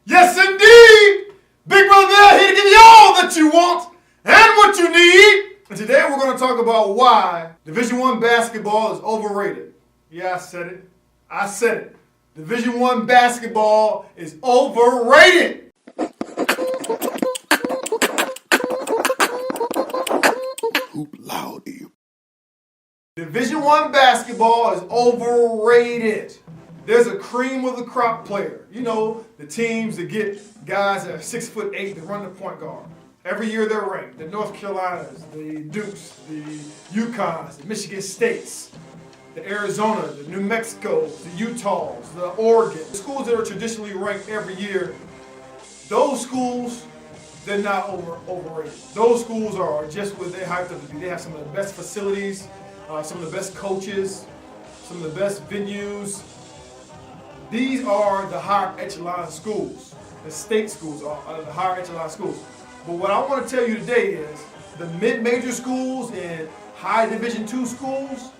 Yes, indeed! Big Brother Bear here to give you all that you want and what you need. And today we're going to talk about why Division I basketball is overrated. Yeah, I said it. I said it. Division I basketball is overrated. Hoop loud, you. Division I basketball is overrated. There's a cream of the crop player. You know, the teams that get guys that are 6'8" that run the point guard. Every year they're ranked. The North Carolinas, the Dukes, the UConns, the Michigan States, the Arizona, the New Mexico, the Utahs, the Oregon. The schools that are traditionally ranked every year, those schools, they're not overrated. Those schools are just what they're hyped up to be. They have some of the best facilities, some of the best coaches, some of the best venues. These are the higher echelon schools. The state schools are the higher echelon schools. But what I want to tell you today is the mid-major schools and high Division II schools,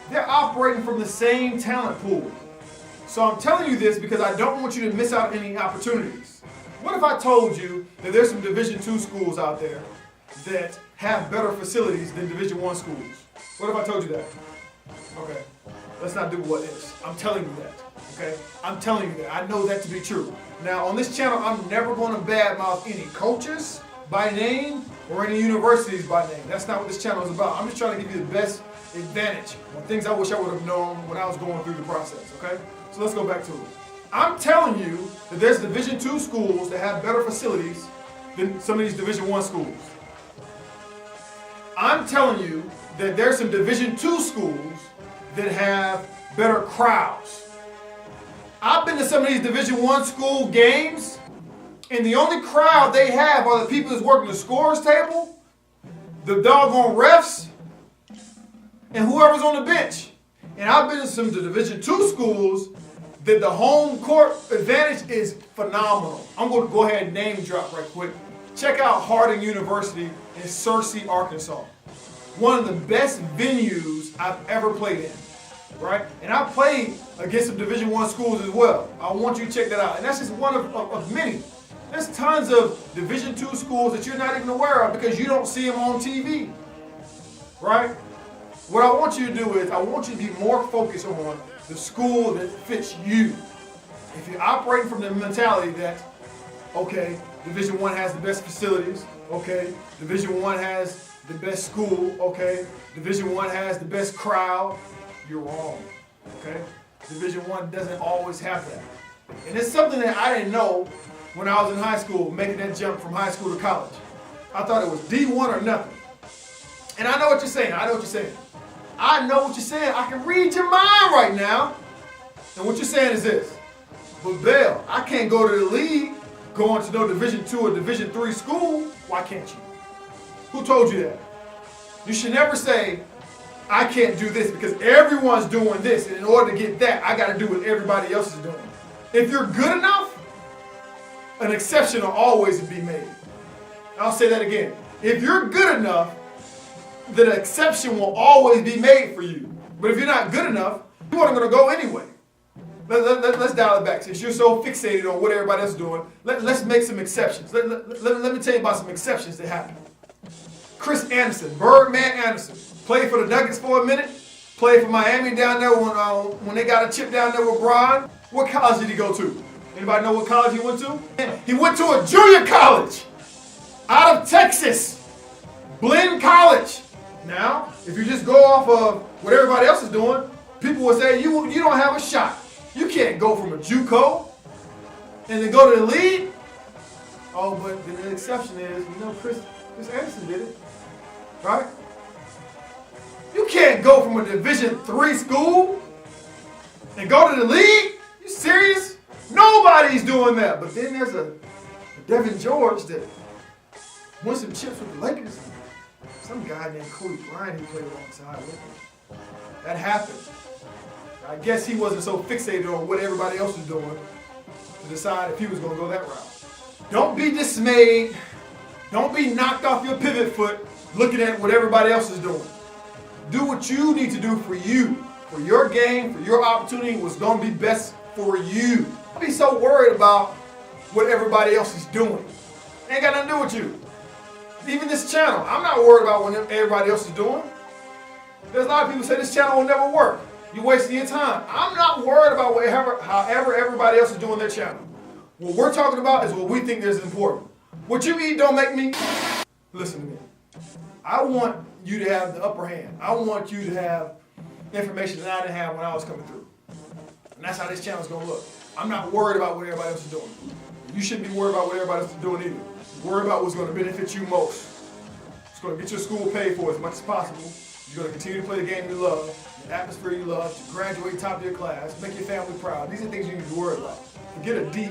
they're operating from the same talent pool. So I'm telling you this because I don't want you to miss out on any opportunities. What if I told you that there's some Division II schools out there that have better facilities than Division I schools? What if I told you that? Okay, let's not do what ifs. I'm telling you that. Okay, I'm telling you that. I know that to be true. Now, on this channel, I'm never going to badmouth any coaches by name or any universities by name. That's not what this channel is about. I'm just trying to give you the best advantage on things I wish I would have known when I was going through the process, okay? So let's go back to it. I'm telling you that there's Division II schools that have better facilities than some of these Division I schools. I'm telling you that there's some Division II schools that have better crowds. I've been to some of these Division I school games, and the only crowd they have are the people that's working the scores table, the doggone refs, and whoever's on the bench. And I've been to some Division II schools that the home court advantage is phenomenal. I'm going to go ahead and name drop right quick. Check out Harding University in Searcy, Arkansas. One of the best venues I've ever played in. Right? And I played against some Division I schools as well. I want you to check that out. And that's just one of many. There's tons of Division II schools that you're not even aware of because you don't see them on TV. Right? What I want you to do is I want you to be more focused on the school that fits you. If you're operating from the mentality that, okay, Division I has the best facilities, okay, Division I has the best school, okay, Division I has the best crowd, you're wrong, okay? Division I doesn't always have that. And it's something that I didn't know when I was in high school, making that jump from high school to college. I thought it was D1 or nothing. And I know what you're saying, I know what you're saying. I know what you're saying, I can read your mind right now. And what you're saying is this, but Bill, I can't go to the league going to no Division II or Division III school. Why can't you? Who told you that? You should never say, I can't do this because everyone's doing this, and in order to get that, I got to do what everybody else is doing. If you're good enough, an exception will always be made. I'll say that again. If you're good enough, then an exception will always be made for you. But if you're not good enough, you aren't going to go anyway. Let's dial it back. Since you're so fixated on what everybody else is doing, let's make some exceptions. Let me tell you about some exceptions that happen. Chris Anderson, Birdman Anderson, played for the Nuggets for a minute, played for Miami down there when they got a chip down there with Bron. What college did he go to? Anybody know what college he went to? He went to a junior college out of Texas, Blinn College. Now, if you just go off of what everybody else is doing, people will say you don't have a shot. You can't go from a JUCO and then go to the league. Oh, but the exception is, Chris Anderson did it, right? You can't go from a Division III school and go to the league? You serious? Nobody's doing that. But then there's a Devin George that won some chips with the Lakers. Some guy named Kobe Bryant he played alongside with him. That happened. I guess he wasn't so fixated on what everybody else was doing to decide if he was going to go that route. Don't be dismayed. Don't be knocked off your pivot foot looking at what everybody else is doing. Do what you need to do for you, for your game, for your opportunity, what's going to be best for you. Don't be so worried about what everybody else is doing. Ain't got nothing to do with you. Even this channel, I'm not worried about what everybody else is doing. There's a lot of people say this channel will never work. You're wasting your time. I'm not worried about however everybody else is doing their channel. What we're talking about is what we think is important. What you eat don't make me. Listen to me. I want you to have the upper hand. I want you to have information that I didn't have when I was coming through. And that's how this channel is going to look. I'm not worried about what everybody else is doing. You shouldn't be worried about what everybody else is doing either. Worry about what's going to benefit you most. It's going to get your school paid for as much as possible. You're going to continue to play the game you love, the atmosphere you love, to graduate top of your class, make your family proud. These are things you need to worry about. Forget a D,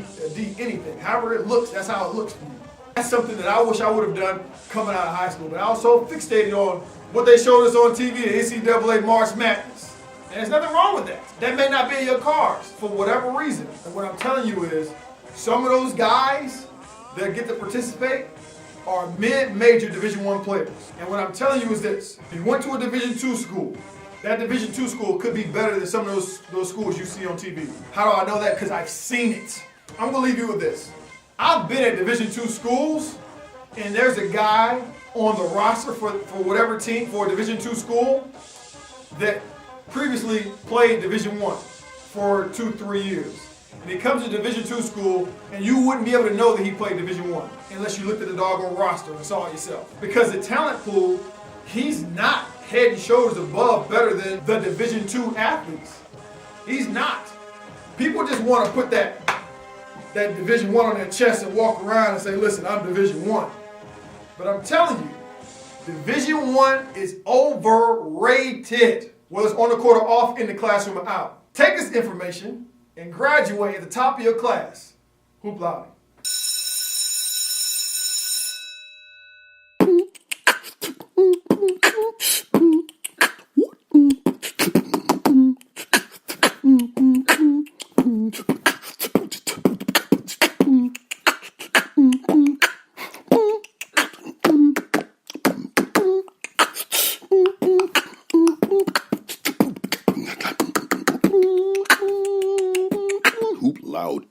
anything. However it looks, that's how it looks for you. That's something that I wish I would have done coming out of high school, but I was so fixated on what they showed us on TV, the NCAA March Madness. And there's nothing wrong with that. That may not be in your cards for whatever reason. And what I'm telling you is, some of those guys that get to participate are mid-major Division I players. And what I'm telling you is this: if you went to a Division II school, that Division II school could be better than some of those schools you see on TV. How do I know that? Because I've seen it. I'm gonna leave you with this. I've been at Division II schools, and there's a guy on the roster for whatever team, for a Division II school, that previously played Division I for 2-3 years. And he comes to Division II school, and you wouldn't be able to know that he played Division I unless you looked at the doggone roster and saw it yourself. Because the talent pool, he's not head and shoulders above better than the Division II athletes. He's not. People just want to put that Division I on their chest and walk around and say, listen, I'm Division I. But I'm telling you, Division I is overrated. Whether it's on the court or off, in the classroom or out. Take this information and graduate at the top of your class. Hoop loud. Hoop loud.